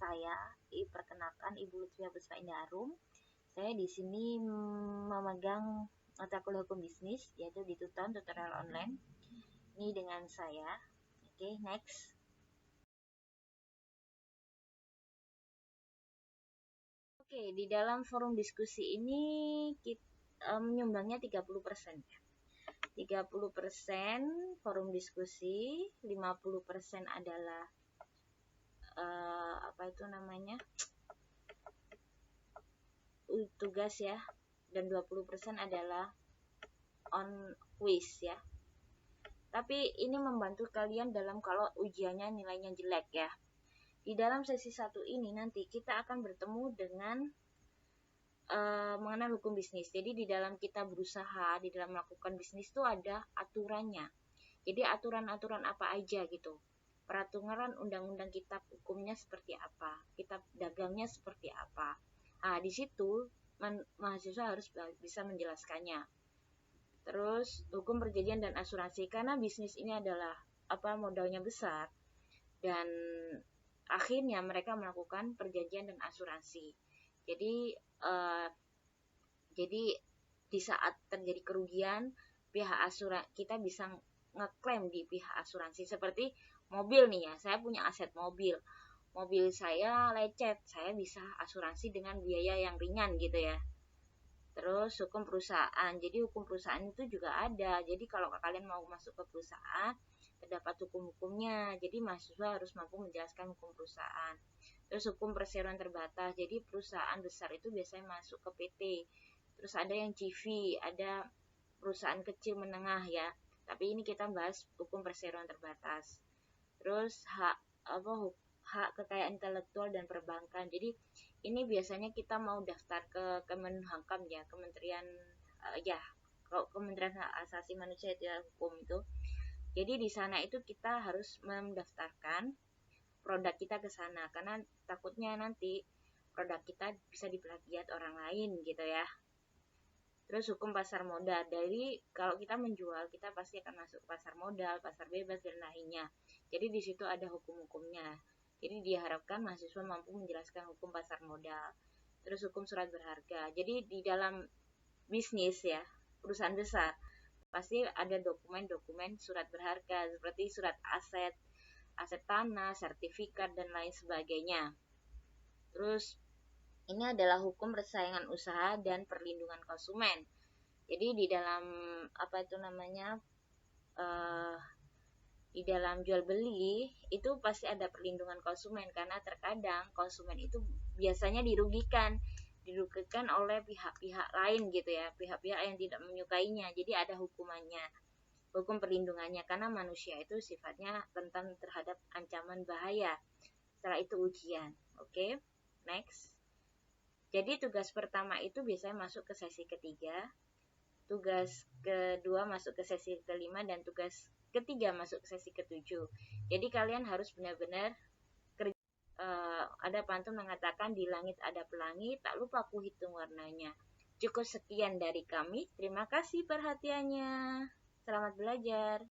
saya. Perkenalkan, Ibu Lutfia Busra Indaharum. Saya di sini memegang mata kuliah hukum bisnis, yaitu di Tuton tutorial online. Ini dengan saya. Oke, next. Oke, di dalam forum diskusi ini kita menyumbangnya 30%. 30% forum diskusi, 50% adalah tugas ya, dan 20% adalah on quiz ya. Tapi ini membantu kalian dalam kalau ujiannya nilainya jelek ya. Di dalam sesi 1 ini nanti kita akan bertemu dengan mengenal hukum bisnis. Jadi di dalam kita berusaha, di dalam melakukan bisnis itu ada aturannya. Jadi aturan-aturan apa aja gitu. Peraturan undang-undang kitab hukumnya seperti apa, kitab dagangnya seperti apa. Nah, di situ mahasiswa harus bisa menjelaskannya. Terus hukum perjanjian dan asuransi, karena bisnis ini adalah modalnya besar dan akhirnya mereka melakukan perjanjian dan asuransi. Jadi di saat terjadi kerugian, pihak asuransi kita bisa ngeklaim di pihak asuransi. Seperti mobil nih ya, saya punya aset mobil saya lecet, saya bisa asuransi dengan biaya yang ringan gitu ya. Terus hukum perusahaan, jadi hukum perusahaan itu juga ada. Jadi kalau kalian mau masuk ke perusahaan, terdapat hukum-hukumnya. Jadi mahasiswa harus mampu menjelaskan hukum perusahaan. Terus hukum perseroan terbatas, jadi perusahaan besar itu biasanya masuk ke PT. Terus ada yang CV, ada perusahaan kecil menengah ya. Tapi ini kita bahas hukum perseroan terbatas. Terus hak kekayaan intelektual dan perbankan. Jadi ini biasanya kita mau daftar ke Kemenhankam ya, Kementerian Kementerian Hak Asasi Manusia itu ya, hukum itu. Jadi di sana itu kita harus mendaftarkan produk kita ke sana, karena takutnya nanti produk kita bisa diplagiat orang lain gitu ya. Terus hukum pasar modal, dari kalau kita menjual, kita pasti akan masuk pasar modal, pasar bebas dan lainnya. Jadi di situ ada hukum-hukumnya. Jadi diharapkan mahasiswa mampu menjelaskan hukum pasar modal. Terus hukum surat berharga. Jadi di dalam bisnis ya, perusahaan besar, pasti ada dokumen-dokumen surat berharga seperti surat aset tanah, sertifikat dan lain sebagainya. Terus ini adalah hukum persaingan usaha dan perlindungan konsumen. Jadi di dalam di dalam jual beli itu pasti ada perlindungan konsumen, karena terkadang konsumen itu biasanya dirugikan oleh pihak-pihak lain gitu ya, pihak-pihak yang tidak menyukainya. Jadi ada hukumannya, hukum perlindungannya, karena manusia itu sifatnya rentan terhadap ancaman bahaya. Setelah itu ujian. Oke, next. Jadi tugas pertama itu biasanya masuk ke sesi ketiga, tugas kedua masuk ke sesi kelima, dan tugas ketiga masuk ke sesi ketujuh. Jadi kalian harus benar-benar kerja. Ada pantun mengatakan di langit ada pelangi, tak lupa ku hitung warnanya. Cukup sekian dari kami. Terima kasih perhatiannya. Selamat belajar.